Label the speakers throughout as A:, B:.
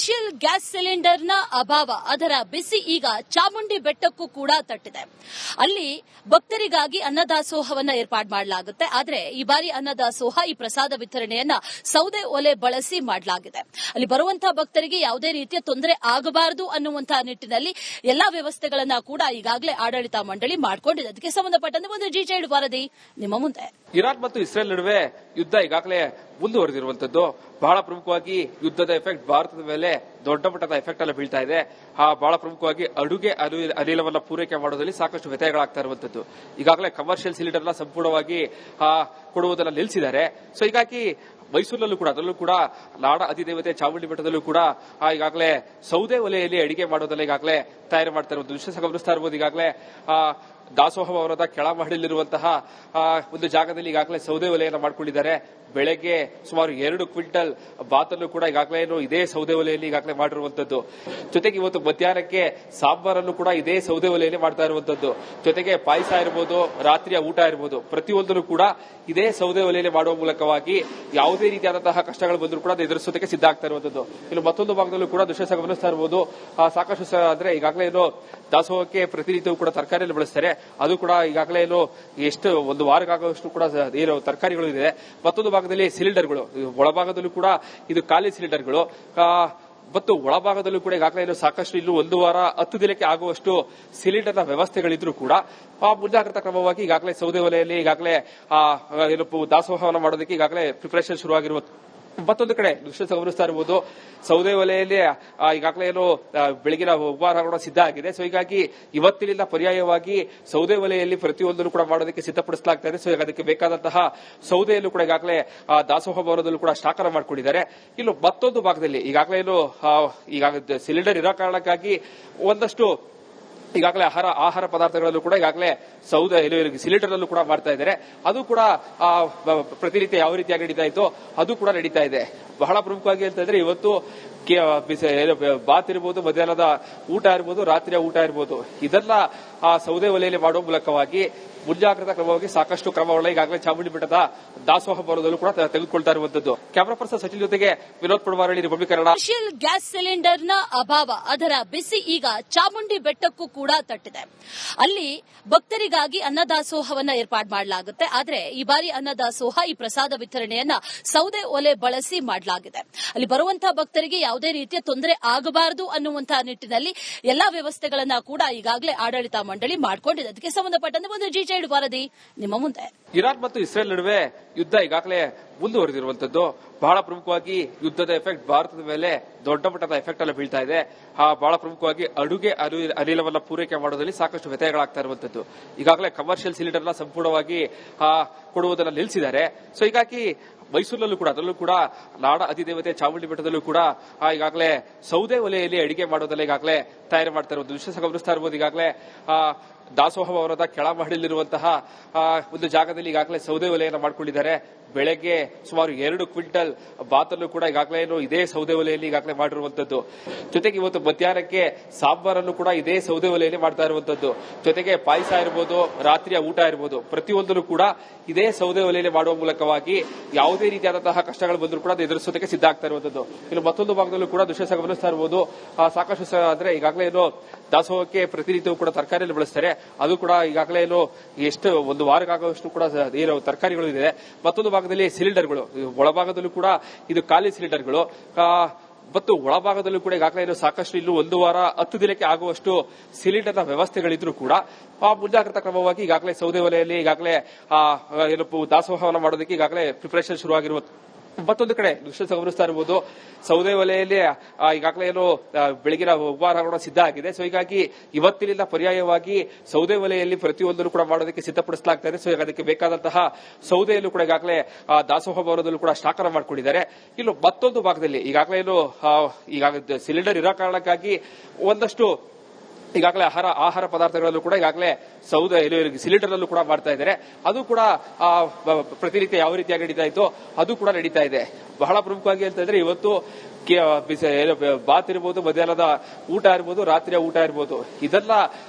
A: Commercial gas ಸಿಲಿಂಡರ್ನ ಅಭಾವ, ಅದರ ಬಿಸಿ ಈಗ ಚಾಮುಂಡಿ ಬೆಟ್ಟಕ್ಕೂ ಕೂಡ ತಟ್ಟಿದೆ. ಅಲ್ಲಿ ಭಕ್ತರಿಗಾಗಿ ಅನ್ನದಾಸೋಹವನ್ನ ಏರ್ಪಾಡು ಮಾಡಲಾಗುತ್ತೆ. ಆದರೆ ಈ ಬಾರಿ ಅನ್ನದಾಸೋಹ, ಈ ಪ್ರಸಾದ ವಿತರಣೆಯನ್ನ ಸೌದೆ ಒಲೆ ಬಳಸಿ ಮಾಡಲಾಗಿದೆ. ಅಲ್ಲಿ ಬರುವಂತಹ ಭಕ್ತರಿಗೆ ಯಾವುದೇ ರೀತಿಯ ತೊಂದರೆ ಆಗಬಾರದು ಅನ್ನುವಂತಹ ನಿಟ್ಟಿನಲ್ಲಿ ಎಲ್ಲಾ ವ್ಯವಸ್ಥೆಗಳನ್ನ ಕೂಡ ಈಗಾಗಲೇ ಆಡಳಿತ ಮಂಡಳಿ ಮಾಡಿಕೊಂಡಿದೆ. ಅದಕ್ಕೆ ಸಂಬಂಧಪಟ್ಟಂತೆ ಒಂದು ಡೀಟೇಲ್ಡ್ ವರದಿ ನಿಮ್ಮ ಮುಂದೆ.
B: ಇರಾನ್ ಮತ್ತು ಇಸ್ರೇಲ್ ನಡುವೆ ಯುದ್ಧ ಈಗಾಗಲೇ ಮುಂದುವರೆದಿರುವಂತದ್ದು. ಬಹಳ ಪ್ರಮುಖವಾಗಿ ಯುದ್ಧದ ಎಫೆಕ್ಟ್ ಭಾರತದ ಮೇಲೆ ದೊಡ್ಡ ಮಟ್ಟದ ಎಫೆಕ್ಟ್ ಎಲ್ಲ ಬೀಳ್ತಾ ಇದೆ. ಬಹಳ ಪ್ರಮುಖವಾಗಿ ಅಡುಗೆ ಅನಿಲವನ್ನ ಪೂರೈಕೆ ಮಾಡೋದ್ರಲ್ಲಿ ಸಾಕಷ್ಟು ವ್ಯತ್ಯಯಗಳಾಗ್ತಾ ಇರುವಂತದ್ದು. ಈಗಾಗಲೇ ಕಮರ್ಷಿಯಲ್ ಸಿಲಿಂಡರ್ನ ಸಂಪೂರ್ಣವಾಗಿ ಕೊಡುವುದನ್ನ ನಿಲ್ಲಿಸಿದ್ದಾರೆ. ಸೊ ಹೀಗಾಗಿ ಮೈಸೂರಿನಲ್ಲೂ ಕೂಡ, ಅದರಲ್ಲೂ ಕೂಡ ನಾಡ ಅಧಿದೇವತೆ ಚಾಮುಂಡಿ ಬೆಟ್ಟದಲ್ಲೂ ಕೂಡ ಈಗಾಗಲೇ ಸೌದೆ ಒಲೆಯಲ್ಲಿ ಅಡಿಗೆ ಮಾಡೋದನ್ನ ಈಗಾಗಲೇ ತಯಾರು ಮಾಡ್ತಾ ಇರುವುದು ದೃಶ್ಯ ಗಮನಿಸ್ತಾ ಇರಬಹುದು. ಈಗಾಗಲೇ ದಾಸೋಹ ಭವನದ ಕೆಳಮಹಡಿಯಲ್ಲಿರುವಂತಹ ಒಂದು ಜಾಗದಲ್ಲಿ ಈಗಾಗಲೇ ಸೌದೆ ಒಲೆಯನ್ನು ಮಾಡಿಕೊಂಡಿದ್ದಾರೆ. ಬೆಳಗ್ಗೆ ಸುಮಾರು 2 ಕ್ವಿಂಟಲ್ ಬಾತನ್ನು ಕೂಡ ಈಗಾಗಲೇ ಇದೇ ಸೌದೆ ಒಲೆಯಲ್ಲಿ ಈಗಾಗಲೇ ಮಾಡಿರುವಂತದ್ದು. ಜೊತೆಗೆ ಇವತ್ತು ಮಧ್ಯಾಹ್ನಕ್ಕೆ ಸಾಂಬಾರನ್ನು ಕೂಡ ಇದೇ ಸೌದೆ ಒಲೆಯಲ್ಲಿ ಮಾಡ್ತಾ ಇರುವಂತದ್ದು. ಜೊತೆಗೆ ಪಾಯಸ ಇರಬಹುದು, ರಾತ್ರಿಯ ಊಟ ಇರಬಹುದು, ಪ್ರತಿಯೊಂದನ್ನು ಕೂಡ ಇದೇ ಸೌದೆ ಒಲೆಯಲ್ಲಿ ಮಾಡುವ ಮೂಲಕವಾಗಿ ಯಾವುದೇ ರೀತಿಯಾದಂತಹ ಕಷ್ಟಗಳು ಬಂದರೂ ಕೂಡ ಎದುರಿಸೋದಕ್ಕೆ ಸಿದ್ಧ ಆಗ್ತಾ ಇರುವಂತದ್ದು. ಇನ್ನು ಮತ್ತೊಂದು ಭಾಗದಲ್ಲೂ ಕೂಡ ದೃಶ್ಯ ಗಮನಿಸ್ತಾ ಇರಬಹುದು. ಸಾಕಷ್ಟು ಅಂದ್ರೆ ಈಗಾಗಲೇ ದಾಸೋಹಕ್ಕೆ ಪ್ರತಿನಿತ್ಯವೂ ಕೂಡ ತರಕಾರಿಯನ್ನು ಬಳಸ್ತಾರೆ. ಅದು ಕೂಡ ಈಗಾಗಲೇ ಎಷ್ಟು ಒಂದು ವಾರಕ್ಕಾಗುವಷ್ಟು ಕೂಡ ತರಕಾರಿಗಳು ಇದೆ. ಮತ್ತೊಂದು ಭಾಗದಲ್ಲಿ ಸಿಲಿಂಡರ್ಗಳು, ಒಳಭಾಗದಲ್ಲೂ ಕೂಡ ಇದು ಖಾಲಿ ಸಿಲಿಂಡರ್ಗಳು ಮತ್ತು ಒಳಭಾಗದಲ್ಲೂ ಕೂಡ ಈಗಾಗಲೇ ಸಾಕಷ್ಟು ಇನ್ನು 1 ವಾರ 10 ದಿನಕ್ಕೆ ಆಗುವಷ್ಟು ಸಿಲಿಂಡರ್ನ ವ್ಯವಸ್ಥೆಗಳಿದ್ರೂ ಕೂಡ ಮುಂಜಾಗ್ರತಾ ಕ್ರಮವಾಗಿ ಈಗಾಗಲೇ ಸೌದೆ ಒಲೆಯಲ್ಲಿ ಈಗಾಗಲೇ ದಾಸೋಹವನ್ನು ಮಾಡೋದಕ್ಕೆ ಈಗಾಗಲೇ ಪ್ರಿಪರೇಷನ್ ಶುರುವಾಗಿರುವ. ಮತ್ತೊಂದು ಕಡೆ ದೃಶ್ಯ ಗಮನಿಸ್ತಾ ಇರಬಹುದು. ಸೌದೆ ಒಲೆಯಲ್ಲಿ ಈಗಾಗಲೇ ಬೆಳಗಿನ ಉಪಹಾರ ಕೂಡ ಸಿದ್ಧ ಆಗಿದೆ. ಸೊ ಹೀಗಾಗಿ ಇವತ್ತಿನಿಂದ ಪರ್ಯಾಯವಾಗಿ ಸೌದೆ ಒಲೆಯಲ್ಲಿ ಪ್ರತಿಯೊಂದನ್ನು ಕೂಡ ಮಾಡೋದಕ್ಕೆ ಸಿದ್ಧಪಡಿಸಲಾಗ್ತಾ ಇದೆ. ಸೊ ಅದಕ್ಕೆ ಬೇಕಾದಂತಹ ಸೌದೆಯಲ್ಲೂ ಕೂಡ ಈಗಾಗಲೇ ದಾಸೋಹ ಭವನದಲ್ಲೂ ಕೂಡ ಸ್ಟಾಕ್ ಅನ್ನು ಮಾಡಿಕೊಂಡಿದ್ದಾರೆ. ಇನ್ನು ಮತ್ತೊಂದು ಭಾಗದಲ್ಲಿ ಈಗಾಗಲೇ ಸಿಲಿಂಡರ್ ಇರೋ ಕಾರಣಕ್ಕಾಗಿ ಒಂದಷ್ಟು ಈಗಾಗಲೇ ಆಹಾರ ಪದಾರ್ಥಗಳಲ್ಲೂ ಕೂಡ ಈಗಾಗಲೇ ಸೌದೆ ಸಿಲಿಂಡರ್ ಅಲ್ಲೂ ಕೂಡ ಮಾಡ್ತಾ ಇದ್ದಾರೆ. ಅದು ಕೂಡ ಪ್ರತಿನಿತ್ಯ ಯಾವ ರೀತಿಯಾಗಿ ನಡೀತಾ ಇತ್ತು ಅದು ಕೂಡ ನಡೀತಾ ಇದೆ. ಬಹಳ ಪ್ರಮುಖವಾಗಿ ಹೇಳ್ತಾ ಇದ್ರೆ ಇವತ್ತು ಬಾತ್ ಇರಬಹುದು, ಮಧ್ಯಾಹ್ನದ ಊಟ ಇರಬಹುದು, ರಾತ್ರಿಯ ಊಟ ಇರಬಹುದು, ಇದೆಲ್ಲ ಸೌದೆ ಒಲೆಯಲ್ಲಿ ಮಾಡುವ ಮೂಲಕವಾಗಿ ಮುಂಜಾಗ್ರತಾ ಕ್ರಮವಾಗಿ ಸಾಕಷ್ಟು ಕ್ರಮಗಳನ್ನ ಈಗಾಗಲೇ ಚಾಮುಂಡಿ ಬೆಟ್ಟದ ದಾಸೋಹ ಭವನದಲ್ಲೂ ಕೂಡ ತೆಗೆದುಕೊಳ್ತಾ ಇರುವಂತದ್ದು. ಕ್ಯಾಮರಾ ಪರ್ಸನ್ ಸಚಿನ್ ಜೊತೆಗೆ Vinod Padavarahalli, republic Kannada.
A: Commercial gas ಸಿಲಿಂಡರ್ನ ಅಭಾವ, ಅದರ ಬಿಸಿ ಈಗ ಚಾಮುಂಡಿ ಬೆಟ್ಟಕ್ಕೂ ಕೂಡ ತಟ್ಟಿದೆ. ಅಲ್ಲಿ ಭಕ್ತರಿಗಾಗಿ ಅನ್ನದಾಸೋಹವನ್ನ ಏರ್ಪಾಡು ಮಾಡಲಾಗುತ್ತೆ. ಆದರೆ ಈ ಬಾರಿ ಅನ್ನದಾಸೋಹ, ಈ ಪ್ರಸಾದ ವಿತರಣೆಯನ್ನ ಸೌದೆ ಒಲೆ ಬಳಸಿ ಮಾಡಲಾಗಿದೆ. ಅಲ್ಲಿ ಬರುವಂತಹ ಭಕ್ತರಿಗೆ ಯಾವುದೇ ರೀತಿಯ ತೊಂದರೆ ಆಗಬಾರದು ಅನ್ನುವಂತಹ ನಿಟ್ಟಿನಲ್ಲಿ ಎಲ್ಲಾ ವ್ಯವಸ್ಥೆಗಳನ್ನ ಕೂಡ ಈಗಾಗಲೇ ಆಡಳಿತ ಮಂಡಳಿ ಮಾಡಿಕೊಂಡಿದೆ. ಅದಕ್ಕೆ ಸಂಬಂಧಪಟ್ಟಂತೆ ಒಂದು ಡೀಟೇಲ್ಡ್ ವರದಿ ನಿಮ್ಮ ಮುಂದೆ.
B: ಇರಾನ್ ಮತ್ತು ಇಸ್ರೇಲ್ ನಡುವೆ ಯುದ್ಧ ಈಗಾಗಲೇ ಮುಂದುವರೆದಿರುವಂತದ್ದು. ಬಹಳ ಪ್ರಮುಖವಾಗಿ ಯುದ್ಧದ ಎಫೆಕ್ಟ್ ಭಾರತದ ಮೇಲೆ ದೊಡ್ಡ ಮಟ್ಟದ ಎಫೆಕ್ಟ್ ಎಲ್ಲ ಬೀಳ್ತಾ ಇದೆ. ಬಹಳ ಪ್ರಮುಖವಾಗಿ ಅಡುಗೆ ಅನಿಲವನ್ನ ಪೂರೈಕೆ ಮಾಡೋದ್ರಲ್ಲಿ ಸಾಕಷ್ಟು ವ್ಯತ್ಯಯಗಳಾಗ್ತಾ ಇರುವಂತದ್ದು. ಈಗಾಗಲೇ ಕಮರ್ಷಿಯಲ್ ಸಿಲಿಂಡರ್ನ ಸಂಪೂರ್ಣವಾಗಿ ಕೊಡುವುದನ್ನ ನಿಲ್ಲಿಸಿದ್ದಾರೆ. ಸೊ ಹೀಗಾಗಿ ಮೈಸೂರಿನಲ್ಲೂ ಕೂಡ, ಅದರಲ್ಲೂ ಕೂಡ ನಾಡ ಅಧಿದೇವತೆ ಚಾಮುಂಡಿ ಬೆಟ್ಟದಲ್ಲೂ ಕೂಡ ಈಗಾಗಲೇ ಸೌದೆ ಒಲೆಯಲ್ಲಿ ಅಡಿಗೆ ಮಾಡೋದನ್ನ ಈಗಾಗಲೇ ತಯಾರು ಮಾಡ್ತಾ ಇರುವುದು ದೃಶ್ಯ ಗಮನಿಸ್ತಾ ಇರಬಹುದು. ಈಗಾಗಲೇ ದಾಸೋಹ ಭವನದ ಕೆಳಮಹಡಿಯಲ್ಲಿರುವಂತಹ ಒಂದು ಜಾಗದಲ್ಲಿ ಈಗಾಗಲೇ ಸೌದೆ ಒಲೆಯನ್ನು ಮಾಡಿಕೊಂಡಿದ್ದಾರೆ. ಬೆಳಗ್ಗೆ ಸುಮಾರು 2 ಕ್ವಿಂಟಲ್ ಬಾತನ್ನು ಕೂಡ ಈಗಾಗಲೇ ಇದೇ ಸೌದೆ ಒಲೆಯಲ್ಲಿ ಈಗಾಗಲೇ ಮಾಡಿರುವಂತದ್ದು. ಜೊತೆಗೆ ಇವತ್ತು ಮಧ್ಯಾಹ್ನಕ್ಕೆ ಸಾಂಬಾರನ್ನು ಕೂಡ ಇದೇ ಸೌದೆ ಒಲೆಯಲ್ಲಿ ಮಾಡ್ತಾ ಇರುವಂತದ್ದು. ಜೊತೆಗೆ ಪಾಯಸ ಇರಬಹುದು, ರಾತ್ರಿಯ ಊಟ ಇರಬಹುದು, ಪ್ರತಿಯೊಂದನ್ನು ಕೂಡ ಇದೇ ಸೌದೆ ಒಲೆಯಲ್ಲಿ ಮಾಡುವ ಮೂಲಕವಾಗಿ ಯಾವುದೇ ರೀತಿಯಾದಂತಹ ಕಷ್ಟಗಳು ಬಂದರೂ ಕೂಡ ಎದುರಿಸೋದಕ್ಕೆ ಸಿದ್ಧ ಆಗ್ತಾ ಇರುವಂತದ್ದು. ಇನ್ನು ಮತ್ತೊಂದು ಭಾಗದಲ್ಲೂ ಕೂಡ ದೃಶ್ಯ ಗಮನಿಸ್ತಾ ಇರಬಹುದು. ಸಾಕಷ್ಟು ಅಂದ್ರೆ ಈಗಾಗಲೇ ದಾಸೋಹಕ್ಕೆ ಪ್ರತಿನಿತ್ಯವೂ ಕೂಡ ತರಕಾರಿಯನ್ನು ಬಳಸ್ತಾರೆ. ಅದು ಕೂಡ ಈಗಾಗಲೇ ಎಷ್ಟು ಒಂದು ವಾರಕ್ಕಾಗುವಷ್ಟು ಕೂಡ ತರಕಾರಿಗಳು ಇದೆ. ಮತ್ತೊಂದು ಭಾಗದಲ್ಲಿ ಸಿಲಿಂಡರ್ಗಳು, ಒಳಭಾಗದಲ್ಲೂ ಕೂಡ ಇದು ಖಾಲಿ ಸಿಲಿಂಡರ್ಗಳು ಮತ್ತು ಒಳಭಾಗದಲ್ಲೂ ಕೂಡ ಈಗಾಗಲೇ ಸಾಕಷ್ಟು ಇನ್ನು 1 ವಾರ 10 ದಿನಕ್ಕೆ ಆಗುವಷ್ಟು ಸಿಲಿಂಡರ್ನ ವ್ಯವಸ್ಥೆಗಳಿದ್ರೂ ಕೂಡ ಮುಂಜಾಗ್ರತಾ ಕ್ರಮವಾಗಿ ಈಗಾಗಲೇ ಸೌದೆ ಒಲೆಯಲ್ಲಿ ಈಗಾಗಲೇ ದಾಸೋಹವನ್ನು ಮಾಡೋದಕ್ಕೆ ಈಗಾಗಲೇ ಪ್ರಿಪರೇಷನ್ ಶುರುವಾಗಿರುವ. ಮತ್ತೊಂದು ಕಡೆ ದೃಶ್ಯ ಗಮನಿಸ್ತಾ ಇರಬಹುದು. ಸೌದೆ ಒಲೆಯಲ್ಲಿ ಈಗಾಗಲೇ ಬೆಳಗಿನ ಉಪಹಾರ ಕೂಡ ಸಿದ್ಧ ಆಗಿದೆ. ಸೊ ಹೀಗಾಗಿ ಇವತ್ತಿನಿಂದ ಪರ್ಯಾಯವಾಗಿ ಸೌದೆ ಒಲೆಯಲ್ಲಿ ಪ್ರತಿಯೊಂದನ್ನು ಕೂಡ ಮಾಡೋದಕ್ಕೆ ಸಿದ್ಧಪಡಿಸಲಾಗ್ತಾ ಇದೆ. ಸೊ ಅದಕ್ಕೆ ಬೇಕಾದಂತಹ ಸೌದೆಯಲ್ಲೂ ಕೂಡ ಈಗಾಗಲೇ ದಾಸೋಹ ಭವನದಲ್ಲೂ ಕೂಡ ಸ್ಟಾಕ್ ಅನ್ನು ಮಾಡಿಕೊಂಡಿದ್ದಾರೆ. ಇನ್ನು ಮತ್ತೊಂದು ಭಾಗದಲ್ಲಿ ಈಗಾಗಲೇ ಸಿಲಿಂಡರ್ ಇರೋ ಕಾರಣಕ್ಕಾಗಿ ಒಂದಷ್ಟು ಈಗಾಗಲೇ ಆಹಾರ ಪದಾರ್ಥಗಳಲ್ಲೂ ಕೂಡ ಈಗಾಗಲೇ ಸೌದೆ ಸಿಲಿಂಡರ್ ಅಲ್ಲೂ ಕೂಡ ಮಾಡ್ತಾ ಇದ್ದಾರೆ. ಅದು ಕೂಡ ಪ್ರತಿನಿತ್ಯ ಯಾವ ರೀತಿಯಾಗಿ ನಡೀತಾ ಇತ್ತು ಅದು ಕೂಡ ನಡೀತಾ ಇದೆ. ಬಹಳ ಪ್ರಮುಖವಾಗಿ ಅಂತ ಇದ್ರೆ ಇವತ್ತು ಬಾತ್ ಇರಬಹುದು, ಮಧ್ಯಾಹ್ನದ ಊಟ ಇರಬಹುದು, ರಾತ್ರಿಯ ಊಟ ಇರಬಹುದು, ಇದೆಲ್ಲ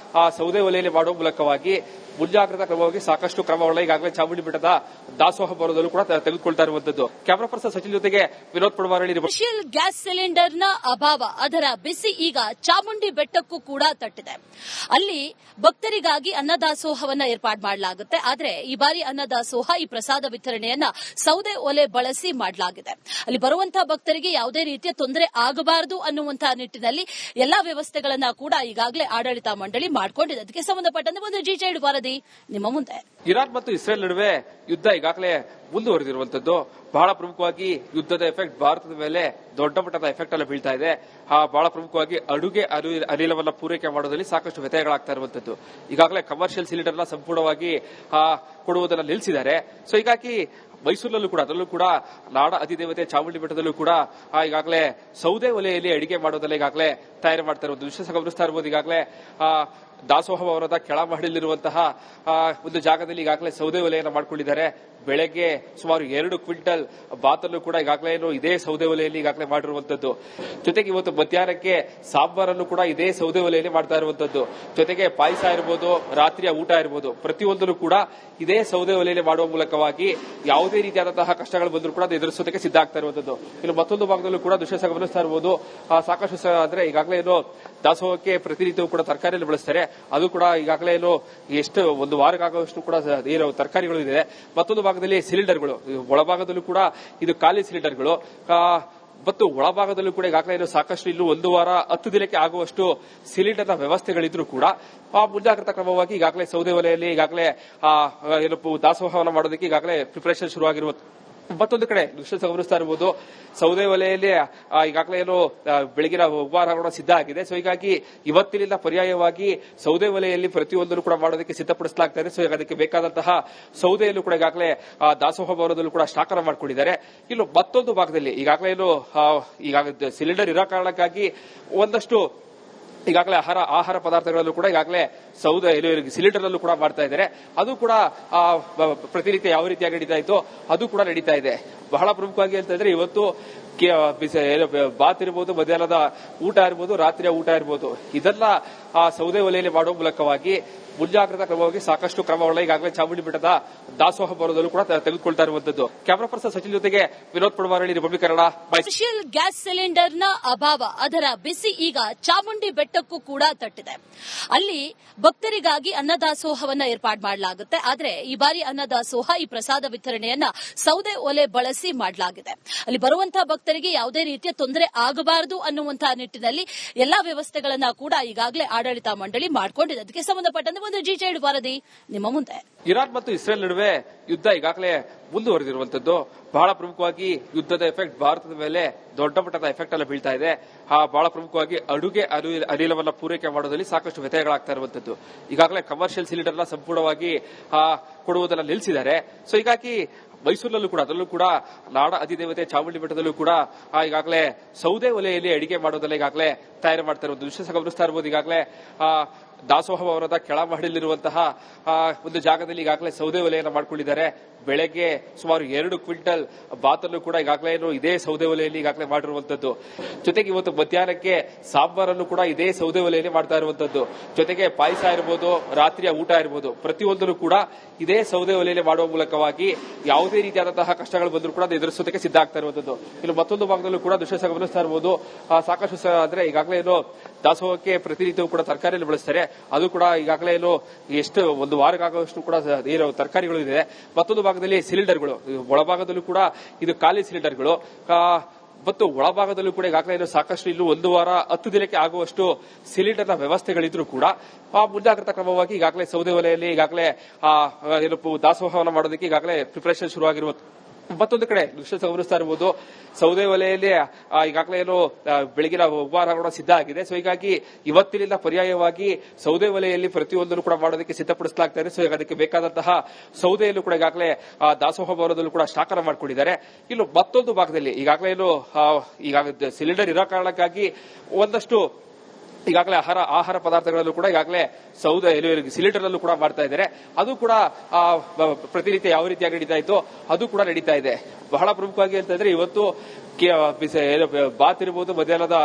B: ಸೌದೆ ಒಲೆಯಲ್ಲಿ ಮಾಡುವ ಮೂಲಕವಾಗಿ ಮುಂಜಾಗ್ರತಾ ಕ್ರಮವಾಗಿ ಸಾಕಷ್ಟು ಕ್ರಮಗಳನ್ನ ಈಗಾಗಲೇ ಚಾಮುಂಡಿ ಬೆಟ್ಟದ ದಾಸೋಹ ಭವನದಲ್ಲೂ ಕೂಡ ತೆಗೆದುಕೊಳ್ತಾ ಇರುವಂತದ್ದು. ಕ್ಯಾಮರಾ ಪರ್ಸನ್ ಸಚಿನ್ ಜೊತೆಗೆ Vinod Padavarahalli.
A: Commercial gas cylinder ನ ಅಭಾವ, ಅದರ ಬಿಸಿ ಈಗ ಚಾಮುಂಡಿ ಬೆಟ್ಟಕ್ಕೂ ಕೂಡ ತಟ್ಟಿದೆ. ಅಲ್ಲಿ ಭಕ್ತರಿಗಾಗಿ ಅನ್ನದಾಸೋಹವನ್ನ ಏರ್ಪಾಡು ಮಾಡಲಾಗುತ್ತೆ. ಆದ್ರೆ ಈ ಬಾರಿ ಅನ್ನದಾಸೋಹ, ಈ ಪ್ರಸಾದ ವಿತರಣೆಯನ್ನ ಸೌದೆ ಒಲೆ ಬಳಸಿ ಮಾಡಲಾಗಿದೆ. ಅಲ್ಲಿ ಬರುವಂತಹ ಭಕ್ತರಿಗೆ ಯಾವುದೇ ರೀತಿಯ ತೊಂದರೆ ಆಗಬಾರದು ಅನ್ನುವಂತಹ ನಿಟ್ಟಿನಲ್ಲಿ ಎಲ್ಲಾ ವ್ಯವಸ್ಥೆಗಳನ್ನ ಕೂಡ ಈಗಾಗಲೇ ಆಡಳಿತ ಮಂಡಳಿ ಮಾಡಿಕೊಂಡಿದೆ. ಅದಕ್ಕೆ ಸಂಬಂಧಪಟ್ಟಂತೆ ಒಂದು ಜಿಜೆಡ್ ವರದಿ ನಿಮ್ಮ ಮುಂದೆ.
B: ಇರಾನ್ ಮತ್ತು ಇಸ್ರೇಲ್ ನಡುವೆ ಯುದ್ಧ ಈಗಾಗಲೇ ಮುಂದುವರೆದಿರುವಂತದ್ದು. ಬಹಳ ಪ್ರಮುಖವಾಗಿ ಯುದ್ಧದ ಎಫೆಕ್ಟ್ ಭಾರತದ ಮೇಲೆ ದೊಡ್ಡ ಮಟ್ಟದ ಎಫೆಕ್ಟ್ ಎಲ್ಲ ಬೀಳ್ತಾ ಇದೆ. ಬಹಳ ಪ್ರಮುಖವಾಗಿ ಅಡುಗೆ ಅನಿಲವನ್ನ ಪೂರೈಕೆ ಮಾಡೋದ್ರಲ್ಲಿ ಸಾಕಷ್ಟು ವ್ಯತ್ಯಯಗಳಾಗ್ತಾ ಇರುವಂತದ್ದು. ಈಗಾಗಲೇ ಕಮರ್ಷಿಯಲ್ ಸಿಲಿಂಡರ್ನ ಸಂಪೂರ್ಣವಾಗಿ ಕೊಡುವುದನ್ನು ನಿಲ್ಲಿಸಿದ್ದಾರೆ. ಸೊ ಹೀಗಾಗಿ ಮೈಸೂರಿನಲ್ಲೂ ಕೂಡ, ಅದರಲ್ಲೂ ಕೂಡ ನಾಡ ಅಧಿದೇವತೆ ಚಾಮುಂಡಿ ಬೆಟ್ಟದಲ್ಲೂ ಕೂಡ ಈಗಾಗಲೇ ಸೌದೆ ಒಲೆಯಲ್ಲಿ ಅಡಿಗೆ ಮಾಡೋದನ್ನ ಈಗಾಗಲೇ ತಯಾರಿ ಮಾಡ್ತಾ ಇರುವುದು ವಿಶೇಷ ಗಮನಿಸ್ತಾ ಇರಬಹುದು. ಈಗಾಗಲೇ ದಾಸೋಹ ಭವನದ ಕೆಳಮಹಡಿಯಲ್ಲಿರುವಂತಹ ಒಂದು ಜಾಗದಲ್ಲಿ ಈಗಾಗಲೇ ಸೌದೆ ಒಲೆಯನ್ನು ಮಾಡಿಕೊಂಡಿದ್ದಾರೆ. ಬೆಳಗ್ಗೆ ಸುಮಾರು 2 ಕ್ವಿಂಟಲ್ ಬಾತನ್ನು ಕೂಡ ಈಗಾಗಲೇ ಇದೇ ಸೌದೆ ಒಲೆಯಲ್ಲಿ ಈಗಾಗಲೇ ಮಾಡಿರುವಂತದ್ದು. ಜೊತೆಗೆ ಇವತ್ತು ಮಧ್ಯಾಹ್ನಕ್ಕೆ ಸಾಂಬಾರನ್ನು ಕೂಡ ಇದೇ ಸೌದೆ ಒಲೆಯಲ್ಲಿ ಮಾಡ್ತಾ ಇರುವಂತದ್ದು. ಜೊತೆಗೆ ಪಾಯಸ ಇರಬಹುದು, ರಾತ್ರಿಯ ಊಟ ಇರಬಹುದು, ಪ್ರತಿಯೊಂದನ್ನು ಕೂಡ ಇದೇ ಸೌದೆ ಒಲೆಯಲ್ಲಿ ಮಾಡುವ ಮೂಲಕವಾಗಿ ಯಾವುದೇ ರೀತಿಯಾದಂತಹ ಕಷ್ಟಗಳು ಬಂದರೂ ಕೂಡ ಎದುರಿಸೋದಕ್ಕೆ ಸಿದ್ಧ ಆಗ್ತಾ ಇರುವಂತದ್ದು. ಇನ್ನು ಮತ್ತೊಂದು ಭಾಗದಲ್ಲೂ ಕೂಡ ದೃಶ್ಯ ಗಮನಿಸ್ತಾ ಇರಬಹುದು. ಸಾಕಷ್ಟು ಅಂದ್ರೆ ಈಗಾಗಲೇ ದಾಸೋಹಕ್ಕೆ ಪ್ರತಿನಿತ್ಯವೂ ಕೂಡ ತರಕಾರಿಯನ್ನು ಬಳಸ್ತಾರೆ. ಅದು ಕೂಡ ಈಗಾಗಲೇ ಎಷ್ಟು ಒಂದು ವಾರಕ್ಕಾಗುವಷ್ಟು ಕೂಡ ತರಕಾರಿಗಳು ಇದೆ. ಮತ್ತೊಂದು ಭಾಗದಲ್ಲಿ ಸಿಲಿಂಡರ್ಗಳು, ಒಳಭಾಗದಲ್ಲೂ ಕೂಡ ಇದು ಖಾಲಿ ಸಿಲಿಂಡರ್ಗಳು ಮತ್ತು ಒಳಭಾಗದಲ್ಲೂ ಕೂಡ ಈಗಾಗಲೇ ಸಾಕಷ್ಟು ಇನ್ನು 1 ವಾರ 10 ದಿನಕ್ಕೆ ಆಗುವಷ್ಟು ಸಿಲಿಂಡರ್ನ ವ್ಯವಸ್ಥೆಗಳಿದ್ರೂ ಕೂಡ ಮುಂಜಾಗ್ರತಾ ಕ್ರಮವಾಗಿ ಈಗಾಗಲೇ ಸೌದೆ ಒಲೆಯಲ್ಲಿ ಈಗಾಗಲೇ ದಾಸೋಹವನ್ನು ಮಾಡೋದಕ್ಕೆ ಈಗಾಗಲೇ ಪ್ರಿಪರೇಷನ್ ಶುರುವಾಗಿರುವ. ಮತ್ತೊಂದು ಕಡೆ ದೃಶ್ಯ ಗಮನಿಸ್ತಾ ಇರಬಹುದು. ಸೌದೆ ಒಲೆಯಲ್ಲಿ ಈಗಾಗಲೇ ಬೆಳಗಿನ ಉಪಹಾರ ಸಿದ್ಧ ಆಗಿದೆ. ಸೊ ಹೀಗಾಗಿ ಇವತ್ತಿನಿಂದ ಪರ್ಯಾಯವಾಗಿ ಸೌದೆ ಒಲೆಯಲ್ಲಿ ಪ್ರತಿಯೊಂದನ್ನು ಕೂಡ ಮಾಡೋದಕ್ಕೆ ಸಿದ್ಧಪಡಿಸಲಾಗ್ತಾ ಇದೆ. ಸೊ ಅದಕ್ಕೆ ಬೇಕಾದಂತಹ ಸೌದೆಯಲ್ಲೂ ಕೂಡ ಈಗಾಗಲೇ ದಾಸೋಹ ಭವನದಲ್ಲೂ ಕೂಡ ಸ್ಟಾಕ್ ಅನ್ನು ಮಾಡಿಕೊಂಡಿದ್ದಾರೆ. ಇನ್ನು ಮತ್ತೊಂದು ಭಾಗದಲ್ಲಿ ಈಗಾಗಲೇ ಸಿಲಿಂಡರ್ ಇರೋ ಕಾರಣಕ್ಕಾಗಿ ಒಂದಷ್ಟು ಈಗಾಗಲೇ ಆಹಾರ ಪದಾರ್ಥಗಳಲ್ಲೂ ಕೂಡ ಈಗಾಗಲೇ ಸೌದೆ ಸಿಲಿಂಡರ್ ಅಲ್ಲೂ ಕೂಡ ಮಾಡ್ತಾ ಇದ್ದಾರೆ. ಅದು ಕೂಡ ಪ್ರತಿನಿತ್ಯ ಯಾವ ರೀತಿಯಾಗಿ ನಡೀತಾ ಇತ್ತು ಅದು ಕೂಡ ನಡೀತಾ ಇದೆ. ಬಹಳ ಪ್ರಮುಖವಾಗಿ ಅಂತ ಇದ್ರೆ ಇವತ್ತು ಬಾತ್ ಇರಬಹುದು, ಮಧ್ಯಾಹ್ನದ ಊಟ ಇರಬಹುದು, ರಾತ್ರಿಯ ಊಟ ಇರಬಹುದು, ಇದೆಲ್ಲ ಸೌದೆ ಒಲೆಯಲ್ಲಿ ಮಾಡುವ ಮೂಲಕವಾಗಿ ಮುಂಜಾಗ್ರತಾ ಕ್ರಮವಾಗಿ ಸಾಕಷ್ಟು ಕ್ರಮಗಳನ್ನ ಈಗಾಗಲೇ ಚಾಮುಂಡಿ ಬೆಟ್ಟದ ದಾಸೋಹ ಭವನದಲ್ಲೂ ಕೂಡ ತೆಗೆದುಕೊಳ್ತಾ ಇರುವಂತದ್ದು. ಕ್ಯಾಮರಾ ಪರ್ಸನ್ ಸಚಿನ್ ಜೊತೆಗೆ Vinod Padavarahalli, republic Kannada.
A: Commercial gas cylinder ನ ಅಭಾವ, ಅದರ ಬಿಸಿ ಈಗ ಚಾಮುಂಡಿ ಬೆಟ್ಟಕ್ಕೂ ಕೂಡ ತಟ್ಟಿದೆ. ಅಲ್ಲಿ ಭಕ್ತರಿಗಾಗಿ ಅನ್ನದಾಸೋಹವನ್ನ ಏರ್ಪಾಡು ಮಾಡಲಾಗುತ್ತೆ. ಆದ್ರೆ ಈ ಬಾರಿ ಅನ್ನದಾಸೋಹ, ಈ ಪ್ರಸಾದ ವಿತರಣೆಯನ್ನ ಸೌದೆ ಒಲೆ ಬಳಸಿ ಮಾಡಲಾಗಿದೆ. ಅಲ್ಲಿ ಬರುವಂತಹ ಭಕ್ತರಿಗೆ ಯಾವುದೇ ರೀತಿಯ ತೊಂದರೆ ಆಗಬಾರದು ಅನ್ನುವಂತಹ ನಿಟ್ಟಿನಲ್ಲಿ ಎಲ್ಲಾ ವ್ಯವಸ್ಥೆಗಳನ್ನ ಕೂಡ ಈಗಾಗಲೇ ಆಡಳಿತ ಮಂಡಳಿ ಮಾಡಿಕೊಂಡಿದೆ. ಅದಕ್ಕೆ ಸಂಬಂಧಪಟ್ಟಂತೆ ಒಂದು ಜಿಜೆಡ್ ವರದಿ ನಿಮ್ಮ ಮುಂದೆ.
B: ಇರಾನ್ ಮತ್ತು ಇಸ್ರೇಲ್ ನಡುವೆ ಯುದ್ಧ ಈಗಾಗಲೇ ಮುಂದುವರೆದಿರುವಂತದ್ದು. ಬಹಳ ಪ್ರಮುಖವಾಗಿ ಯುದ್ಧದ ಎಫೆಕ್ಟ್ ಭಾರತದ ಮೇಲೆ ದೊಡ್ಡ ಮಟ್ಟದ ಎಫೆಕ್ಟ್ ಎಲ್ಲ ಬೀಳ್ತಾ ಇದೆ. ಬಹಳ ಪ್ರಮುಖವಾಗಿ ಅಡುಗೆ ಅನಿಲವನ್ನ ಪೂರೈಕೆ ಮಾಡೋದ್ರಲ್ಲಿ ಸಾಕಷ್ಟು ವ್ಯತ್ಯಯಗಳಾಗ್ತಾ ಇರುವಂತದ್ದು. ಈಗಾಗಲೇ ಕಮರ್ಷಿಯಲ್ ಸಿಲಿಂಡರ್ನ ಸಂಪೂರ್ಣವಾಗಿ ಕೊಡುವುದನ್ನು ನಿಲ್ಲಿಸಿದ್ದಾರೆ. ಸೊ ಹೀಗಾಗಿ ಮೈಸೂರಿನಲ್ಲೂ ಕೂಡ, ಅದರಲ್ಲೂ ಕೂಡ ನಾಡ ಅಧಿದೇವತೆ ಚಾಮುಂಡಿ ಬೆಟ್ಟದಲ್ಲೂ ಕೂಡ ಈಗಾಗಲೇ ಸೌದೆ ಒಲೆಯಲ್ಲಿ ಅಡಿಗೆ ಮಾಡೋದನ್ನ ಈಗಾಗಲೇ ತಯಾರಿ ಮಾಡ್ತಾ ಇರುವುದು ವಿಶೇಷ ಗಮನಿಸ್ತಾ ಇರಬಹುದು. ಈಗಾಗಲೇ ದಾಸೋಹ ಭವನದ ಕೆಳಮಹಡಿಯಲ್ಲಿರುವಂತಹ ಒಂದು ಜಾಗದಲ್ಲಿ ಈಗಾಗಲೇ ಸೌದೆ ಒಲೆಯನ್ನು ಮಾಡಿಕೊಂಡಿದ್ದಾರೆ. ಬೆಳಗ್ಗೆ ಸುಮಾರು 2 ಕ್ವಿಂಟಲ್ ಬಾತನ್ನು ಕೂಡ ಈಗಾಗಲೇ ಇದೇ ಸೌದೆ ಒಲೆಯಲ್ಲಿ ಈಗಾಗಲೇ ಮಾಡಿರುವಂತದ್ದು. ಜೊತೆಗೆ ಇವತ್ತು ಮಧ್ಯಾಹ್ನಕ್ಕೆ ಸಾಂಬಾರನ್ನು ಕೂಡ ಇದೇ ಸೌದೆ ಒಲೆಯಲ್ಲಿ ಮಾಡ್ತಾ ಇರುವಂತದ್ದು. ಜೊತೆಗೆ ಪಾಯಸ ಇರಬಹುದು, ರಾತ್ರಿಯ ಊಟ ಇರಬಹುದು, ಪ್ರತಿಯೊಂದನ್ನು ಕೂಡ ಇದೇ ಸೌದೆ ಒಲೆಯಲ್ಲಿ ಮಾಡುವ ಮೂಲಕವಾಗಿ ಯಾವುದೇ ರೀತಿಯಾದಂತಹ ಕಷ್ಟಗಳು ಬಂದರೂ ಕೂಡ ಎದುರಿಸೋದಕ್ಕೆ ಸಿದ್ಧ ಆಗ್ತಾ ಇರುವಂತದ್ದು. ಇನ್ನು ಮತ್ತೊಂದು ಭಾಗದಲ್ಲೂ ಕೂಡ ದೃಶ್ಯ ಗಮನಿಸ್ತಾ ಇರಬಹುದು. ಸಾಕಷ್ಟು ಅಂದ್ರೆ ಈಗಾಗಲೇ ದಾಸೋಹಕ್ಕೆ ಪ್ರತಿನಿತ್ಯವೂ ಕೂಡ ತರಕಾರಿಯನ್ನು ಬಳಸ್ತಾರೆ. ಅದು ಕೂಡ ಈಗಾಗಲೇ ಎಷ್ಟು ಒಂದು ವಾರಕ್ಕಾಗುವಷ್ಟು ಕೂಡ ತರಕಾರಿಗಳು ಇದೆ. ಮತ್ತೊಂದು ಭಾಗದಲ್ಲಿ ಸಿಲಿಂಡರ್ಗಳು, ಒಳಭಾಗದಲ್ಲೂ ಕೂಡ ಇದು ಖಾಲಿ ಸಿಲಿಂಡರ್ಗಳು ಮತ್ತು ಒಳಭಾಗದಲ್ಲೂ ಕೂಡ ಈಗಾಗಲೇ ಸಾಕಷ್ಟು ಇನ್ನು 1 ವಾರ 10 ದಿನಕ್ಕೆ ಆಗುವಷ್ಟು ಸಿಲಿಂಡರ್ನ ವ್ಯವಸ್ಥೆಗಳಿದ್ರೂ ಕೂಡ ಮುಂಜಾಗ್ರತಾ ಕ್ರಮವಾಗಿ ಈಗಾಗಲೇ ಸೌದೆ ಒಲೆಯಲ್ಲಿ ಈಗಾಗಲೇ ದಾಸೋಹವನ್ನು ಮಾಡೋದಕ್ಕೆ ಈಗಾಗಲೇ ಪ್ರಿಪರೇಷನ್ ಶುರುವಾಗಿರುವ. ಮತ್ತೊಂದು ಕಡೆ ದೃಶ್ಯ ಗಮನಿಸ್ತಾ ಇರಬಹುದು. ಸೌದೆ ಒಲೆಯಲ್ಲಿ ಈಗಾಗಲೇ ಬೆಳಗಿನ ಉಪಹಾರ ಸಿದ್ಧ ಆಗಿದೆ. ಸೊ ಹೀಗಾಗಿ ಇವತ್ತಿನಿಂದ ಪರ್ಯಾಯವಾಗಿ ಸೌದೆ ಒಲೆಯಲ್ಲಿ ಪ್ರತಿಯೊಂದನ್ನು ಕೂಡ ಮಾಡೋದಕ್ಕೆ ಸಿದ್ಧಪಡಿಸಲಾಗ್ತಾ ಇದೆ. ಸೊ ಅದಕ್ಕೆ ಬೇಕಾದಂತಹ ಸೌದೆಯಲ್ಲೂ ಕೂಡ ಈಗಾಗಲೇ ದಾಸೋಹ ಭವನದಲ್ಲೂ ಕೂಡ ಸ್ಟಾಕ್ ಅನ್ನು ಮಾಡಿಕೊಂಡಿದ್ದಾರೆ. ಇನ್ನು ಮತ್ತೊಂದು ಭಾಗದಲ್ಲಿ ಈಗಾಗಲೇ ಸಿಲಿಂಡರ್ ಇರೋ ಕಾರಣಕ್ಕಾಗಿ ಒಂದಷ್ಟು ಈಗಾಗಲೇ ಆಹಾರ ಪದಾರ್ಥಗಳಲ್ಲೂ ಕೂಡ ಈಗಾಗಲೇ ಸೌದೆ ಸಿಲಿಂಡರ್ ಅಲ್ಲೂ ಕೂಡ ಮಾಡ್ತಾ ಇದ್ದಾರೆ. ಅದು ಕೂಡ ಪ್ರತಿನಿತ್ಯ ಯಾವ ರೀತಿಯಾಗಿ ನಡೀತಾ ಇತ್ತು ಅದು ಕೂಡ ನಡೀತಾ ಇದೆ. ಬಹಳ ಪ್ರಮುಖವಾಗಿ ಅಂತ ಇದ್ರೆ ಇವತ್ತು ಬಾತ್ ಇರ್ಬೋದು, ಮಧ್ಯಾಹ್ನದ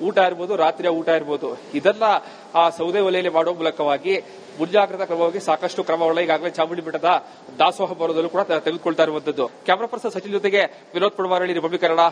B: ಊಟ ಇರ್ಬೋದು, ರಾತ್ರಿಯ ಊಟ ಇರ್ಬೋದು, ಇದೆಲ್ಲ ಆ ಸೌದೆ ಒಲೆಯಲ್ಲಿ ಮಾಡುವ ಮೂಲಕವಾಗಿ ಮುಂಜಾಗ್ರತಾ ಕ್ರಮವಾಗಿ ಸಾಕಷ್ಟು ಕ್ರಮಗಳನ್ನ ಈಗಾಗಲೇ ಚಾಮುಂಡಿ ಬೆಟ್ಟದ ದಾಸೋಹ ಭವನದಲ್ಲೂ ಕೂಡ ತೆಗೆದುಕೊಳ್ತಾ ಇರುವಂತದ್ದು. ಕ್ಯಾಮರಾ ಪರ್ಸನ್ ಸಚಿನ್ ಜೊತೆಗೆ ವಿನೋದ್ ಪುಡಮಾರಳ್ಳಿ, ರಿಪಬ್ಲಿಕ್ ಕನ್ನಡ.